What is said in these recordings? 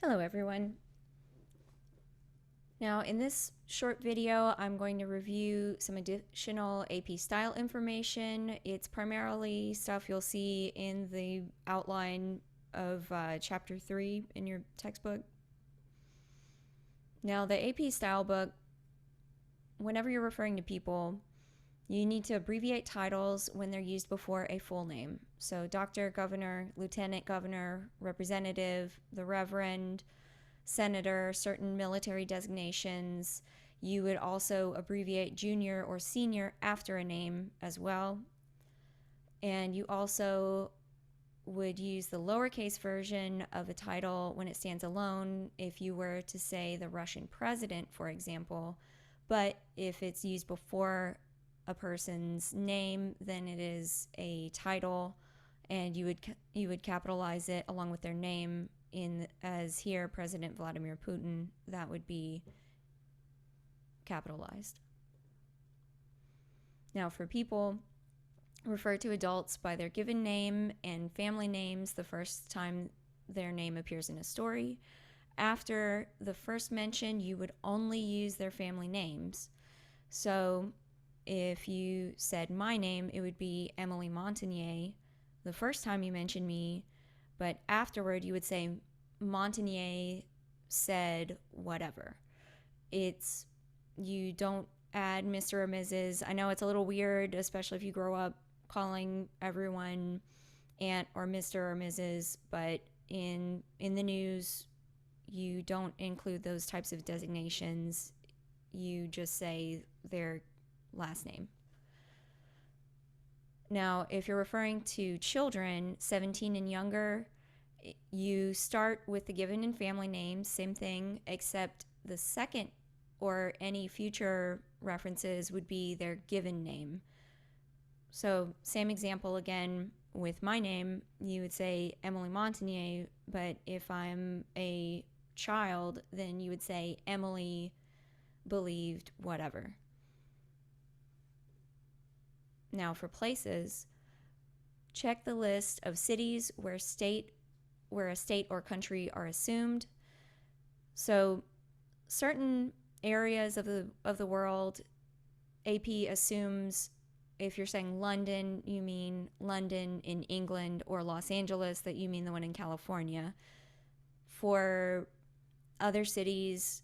Hello everyone. Now in this short video I'm going to review some additional AP style information. It's primarily stuff you'll see in the outline of chapter 3 in your textbook. Now the AP style book, whenever you're referring to people, you need to abbreviate titles when they're used before a full name. So Dr., Governor, Lieutenant Governor, Representative, the Reverend, Senator, certain military designations. You would also abbreviate junior or senior after a name as well. And you also would use the lowercase version of a title when it stands alone if you were to say the Russian president, for example. But if it's used before a person's name, then it is a title, and you would capitalize it along with their name as here President Vladimir Putin. That would be capitalized. Now for people, refer to adults by their given name and family names the first time their name appears in a story. After the first mention, you would only use their family names. So if you said my name, it would be Emily Montagnier the first time you mentioned me, but afterward you would say Montagnier said whatever. You don't add Mr. or Mrs. I know it's a little weird, especially if you grow up calling everyone Aunt or Mr. or Mrs., but in the news you don't include those types of designations. You just say their last name. Now, if you're referring to children 17 and younger, you start with the given and family names, same thing, except the second or any future references would be their given name. So same example again with my name, you would say Emily Montagnier, but if I'm a child, then you would say Emily believed whatever. Now for places, check the list of cities where a state or country are assumed. So certain areas of the world, AP assumes if you're saying London, you mean London in England, or Los Angeles, that you mean the one in California. For other cities,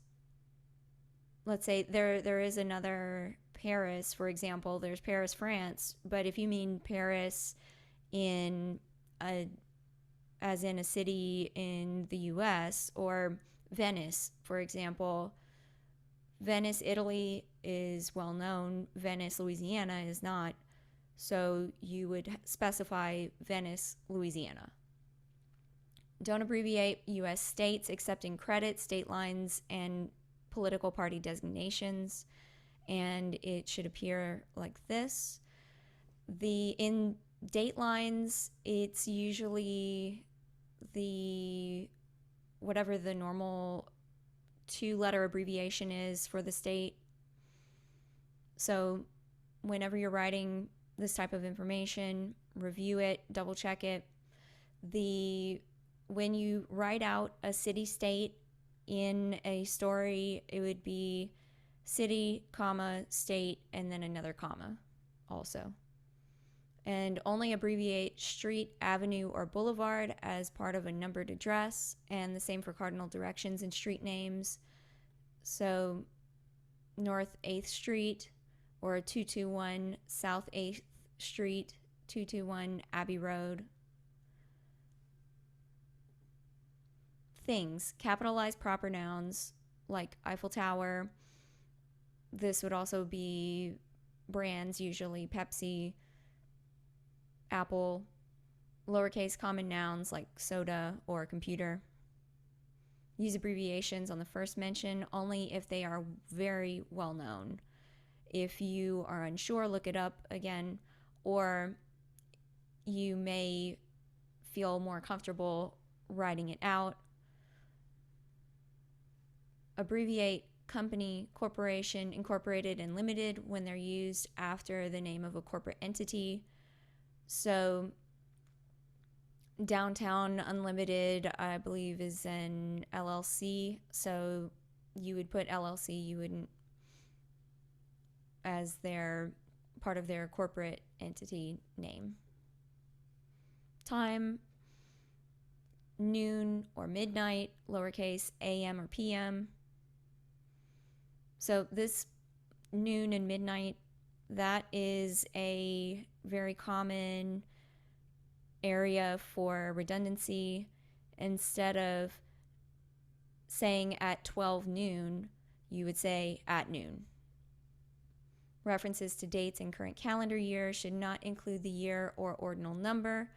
let's say there is another Paris, for example, there's Paris, France, but if you mean Paris as in a city in the US, or Venice, for example, Venice, Italy is well known, Venice, Louisiana is not, so you would specify Venice, Louisiana. Don't abbreviate US states except in credit, state lines, and political party designations, and it should appear like this. In date lines, it's usually whatever the normal 2-letter abbreviation is for the state. So whenever you're writing this type of information, review it, double check it. When you write out a city-state in a story, it would be city, comma, state, and then another comma also. And only abbreviate street, avenue, or boulevard as part of a numbered address, and the same for cardinal directions and street names. So North 8th Street, or 221 South 8th Street, 221 Abbey Road. Things, capitalize proper nouns like Eiffel Tower. This would also be brands, usually Pepsi, Apple. Lowercase common nouns like soda or computer. Use abbreviations on the first mention only if they are very well known. If you are unsure, look it up again, or you may feel more comfortable writing it out. Abbreviate company, corporation, incorporated, and limited when they're used after the name of a corporate entity. So Downtown Unlimited, I believe, is an LLC. So you would put LLC, you wouldn't as their part of their corporate entity name. Time, noon or midnight, lowercase AM or PM. So this noon and midnight, that is a very common area for redundancy. Instead of saying at 12 noon, you would say at noon. References to dates in current calendar year should not include the year or ordinal number.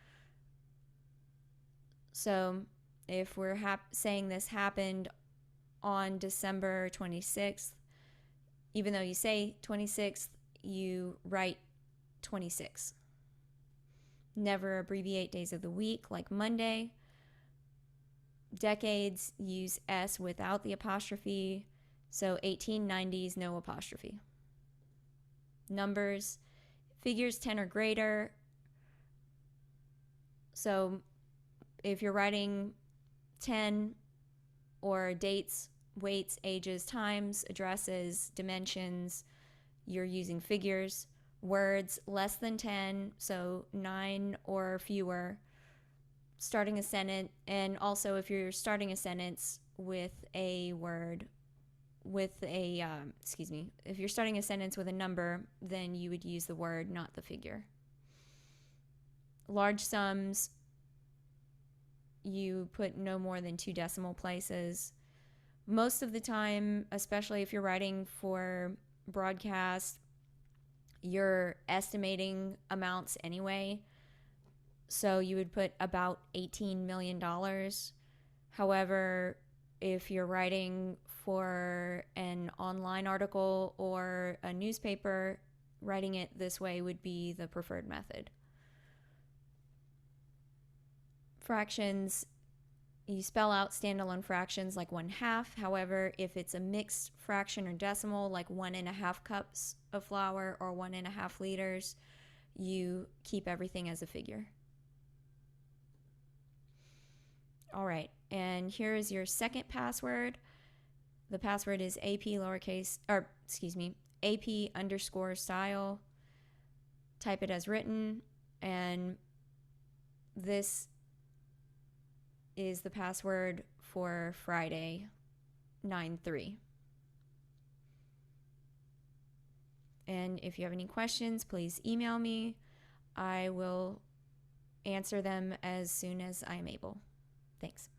So if we're saying this happened on December 26th, even though you say 26th, you write 26. Never abbreviate days of the week like Monday. Decades, use S without the apostrophe. So 1890s, no apostrophe. Numbers, figures 10 or greater. So if you're writing 10 or dates, weights, ages, times, addresses, dimensions, you're using figures. Words less than 10, so 9 or fewer. Starting a sentence, and also if you're starting a sentence with a word, if you're starting a sentence with a number, then you would use the word, not the figure. Large sums, you put no more than 2 decimal places. Most of the time, especially if you're writing for broadcast, you're estimating amounts anyway. So you would put about $18 million. However, if you're writing for an online article or a newspaper, writing it this way would be the preferred method. Fractions, you spell out standalone fractions like 1/2. However, if it's a mixed fraction or decimal, like 1.5 cups of flour or 1.5 liters, you keep everything as a figure. All right, and here is your second password. The password is AP_style. Type it as written, and this is the password for Friday, 9/3. And if you have any questions, please email me. I will answer them as soon as I am able. Thanks.